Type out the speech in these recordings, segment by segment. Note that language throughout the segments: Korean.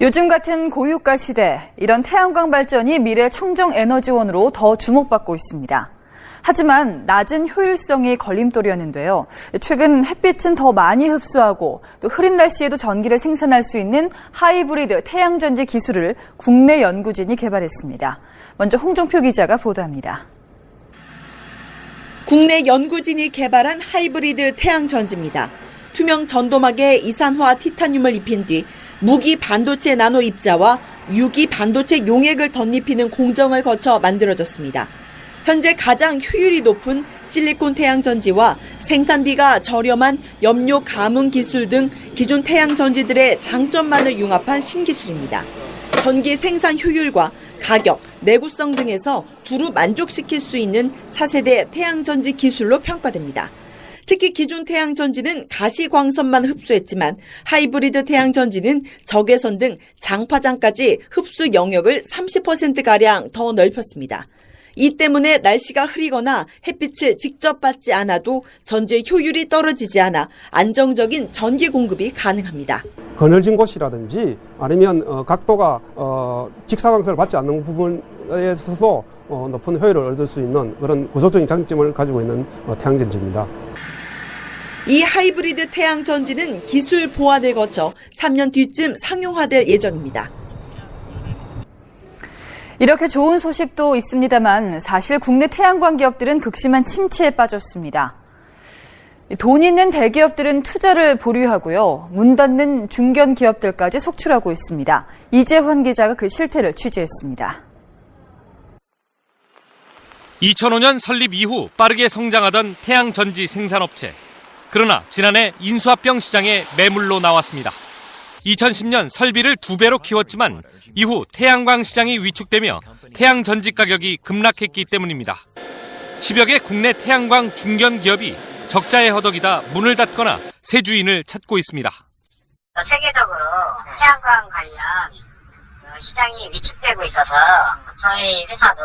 요즘 같은 고유가 시대, 이런 태양광 발전이 미래 청정에너지원으로 더 주목받고 있습니다. 하지만 낮은 효율성이 걸림돌이었는데요. 최근 햇빛은 더 많이 흡수하고 또 흐린 날씨에도 전기를 생산할 수 있는 하이브리드 태양전지 기술을 국내 연구진이 개발했습니다. 먼저 홍종표 기자가 보도합니다. 국내 연구진이 개발한 하이브리드 태양전지입니다. 투명 전도막에 이산화 티타늄을 입힌 뒤 무기 반도체 나노 입자와 유기 반도체 용액을 덧입히는 공정을 거쳐 만들어졌습니다. 현재 가장 효율이 높은 실리콘 태양전지와 생산비가 저렴한 염료 감응 기술 등 기존 태양전지들의 장점만을 융합한 신기술입니다. 전기 생산 효율과 가격, 내구성 등에서 두루 만족시킬 수 있는 차세대 태양전지 기술로 평가됩니다. 특히 기존 태양전지는 가시광선만 흡수했지만 하이브리드 태양전지는 적외선 등 장파장까지 흡수 영역을 30%가량 더 넓혔습니다. 이 때문에 날씨가 흐리거나 햇빛을 직접 받지 않아도 전지의 효율이 떨어지지 않아 안정적인 전기 공급이 가능합니다. 그늘진 곳이라든지 아니면 각도가 직사광선을 받지 않는 부분에 있어서 높은 효율을 얻을 수 있는 그런 구조적인 장점을 가지고 있는 태양전지입니다. 이 하이브리드 태양전지는 기술 보완을 거쳐 3년 뒤쯤 상용화될 예정입니다. 이렇게 좋은 소식도 있습니다만 사실 국내 태양광 기업들은 극심한 침체에 빠졌습니다. 돈 있는 대기업들은 투자를 보류하고요. 문 닫는 중견 기업들까지 속출하고 있습니다. 이재환 기자가 그 실태를 취재했습니다. 2005년 설립 이후 빠르게 성장하던 태양전지 생산업체. 그러나 지난해 인수합병 시장에 매물로 나왔습니다. 2010년 설비를 2배로 키웠지만 이후 태양광 시장이 위축되며 태양전지 가격이 급락했기 때문입니다. 10여 개 국내 태양광 중견 기업이 적자에 허덕이다 문을 닫거나 새 주인을 찾고 있습니다. 세계적으로 태양광 관련 시장이 위축되고 있어서 저희 회사도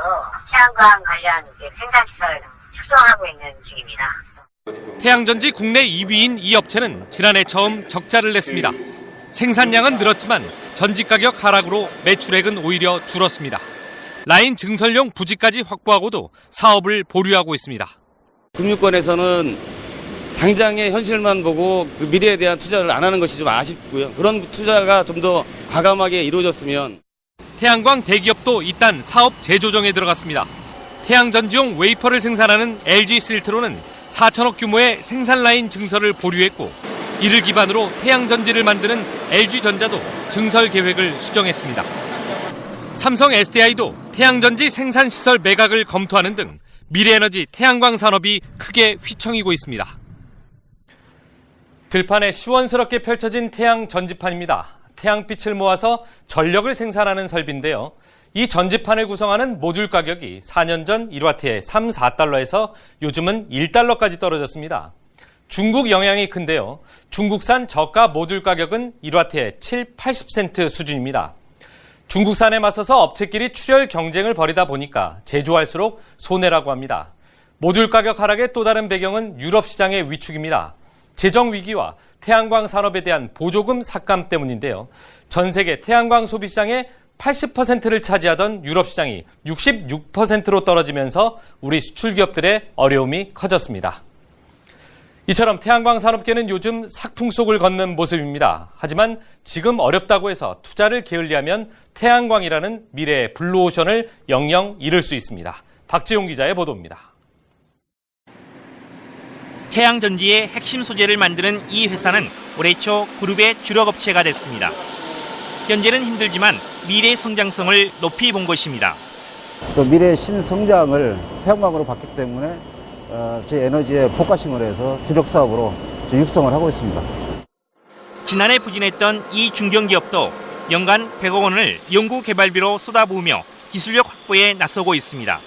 태양광 관련 생산시설 축소하고 있는 중입니다. 태양전지 국내 2위인 이 업체는 지난해 처음 적자를 냈습니다. 생산량은 늘었지만 전지 가격 하락으로 매출액은 오히려 줄었습니다. 라인 증설용 부지까지 확보하고도 사업을 보류하고 있습니다. 금융권에서는 당장의 현실만 보고 그 미래에 대한 투자를 안 하는 것이 좀 아쉽고요. 그런 투자가 좀 더 과감하게 이루어졌으면. 태양광 대기업도 이딴 사업 재조정에 들어갔습니다. 태양전지용 웨이퍼를 생산하는 LG 실트로는 4천억 규모의 생산 라인 증설을 보류했고 이를 기반으로 태양전지를 만드는 LG전자도 증설 계획을 수정했습니다. 삼성 SDI도 태양전지 생산시설 매각을 검토하는 등 미래에너지 태양광 산업이 크게 휘청이고 있습니다. 들판에 시원스럽게 펼쳐진 태양전지판입니다. 태양빛을 모아서 전력을 생산하는 설비인데요. 이 전지판을 구성하는 모듈 가격이 4년 전 1와트에 3, 4달러에서 요즘은 1달러까지 떨어졌습니다. 중국 영향이 큰데요. 중국산 저가 모듈 가격은 1와트에 7, 80센트 수준입니다. 중국산에 맞서서 업체끼리 출혈 경쟁을 벌이다 보니까 제조할수록 손해라고 합니다. 모듈 가격 하락의 또 다른 배경은 유럽 시장의 위축입니다. 재정 위기와 태양광 산업에 대한 보조금 삭감 때문인데요. 전 세계 태양광 소비 시장의 80%를 차지하던 유럽 시장이 66%로 떨어지면서 우리 수출 기업들의 어려움이 커졌습니다. 이처럼 태양광 산업계는 요즘 삭풍 속을 걷는 모습입니다. 하지만 지금 어렵다고 해서 투자를 게을리하면 태양광이라는 미래의 블루오션을 영영 잃을 수 있습니다. 박재용 기자의 보도입니다. 태양전지의 핵심 소재를 만드는 이 회사는 올해 초 그룹의 주력업체가 됐습니다. 현재는 힘들지만 미래의 성장성을 높이 본 것입니다. 또 미래의 신성장을 태양광으로 봤기 때문에 제 에너지에 포커싱을 해서 주력 사업으로 육성을 하고 있습니다. 지난해 부진했던 이 중견기업도 연간 100억 원을 연구개발비로 쏟아부으며 기술력 확보에 나서고 있습니다.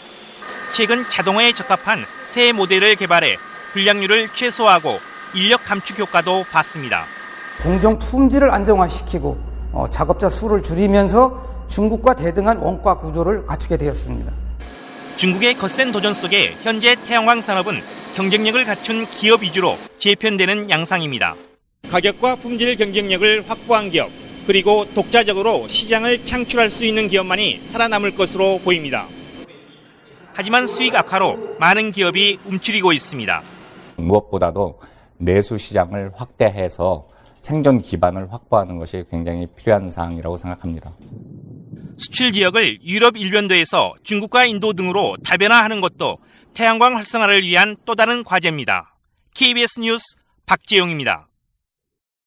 최근 자동화에 적합한 새 모델을 개발해 불량률을 최소화하고 인력 감축 효과도 봤습니다. 공정 품질을 안정화시키고 작업자 수를 줄이면서 중국과 대등한 원가 구조를 갖추게 되었습니다. 중국의 거센 도전 속에 현재 태양광 산업은 경쟁력을 갖춘 기업 위주로 재편되는 양상입니다. 가격과 품질 경쟁력을 확보한 기업, 그리고 독자적으로 시장을 창출할 수 있는 기업만이 살아남을 것으로 보입니다. 하지만 수익 악화로 많은 기업이 움츠리고 있습니다. 무엇보다도 내수 시장을 확대해서 생존 기반을 확보하는 것이 굉장히 필요한 사항이라고 생각합니다. 수출 지역을 유럽 일변도에서 중국과 인도 등으로 다변화하는 것도 태양광 활성화를 위한 또 다른 과제입니다. KBS 뉴스 박재용입니다.